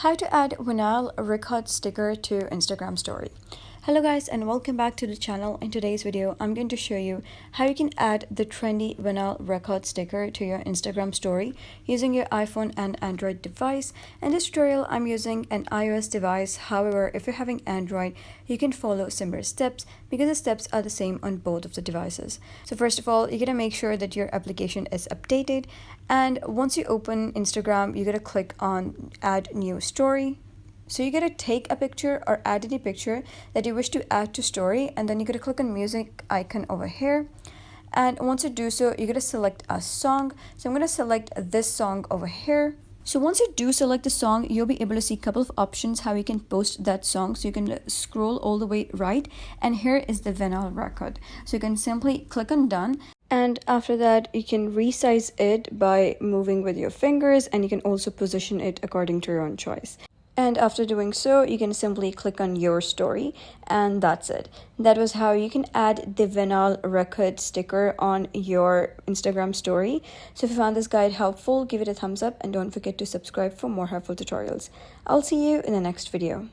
How to add vinyl record sticker to Instagram story. Hello guys and welcome back to the channel. In today's video I'm going to show you how you can add the trendy vinyl record sticker to your Instagram story using your iPhone and Android device. In this tutorial I'm using an iOS device. However, if you're having Android, you can follow similar steps because the steps are the same on both of the devices. So first of all, you're gonna make sure that your application is updated, and once you open Instagram, you're gonna click on add new story. So you gotta take a picture or add any picture that you wish to add to story, and then you gotta click on music icon over here. And once you do so, you gotta select a song. So I'm gonna select this song over here. So once you do select the song, you'll be able to see a couple of options how you can post that song. So you can scroll all the way right, and here is the vinyl record. So you can simply click on done. And after that, you can resize it by moving with your fingers, and you can also position it according to your own choice. And after doing so, you can simply click on your story, and that's it. That was how you can add the vinyl record sticker on your Instagram story. So if you found this guide helpful, give it a thumbs up and don't forget to subscribe for more helpful tutorials. I'll see you in the next video.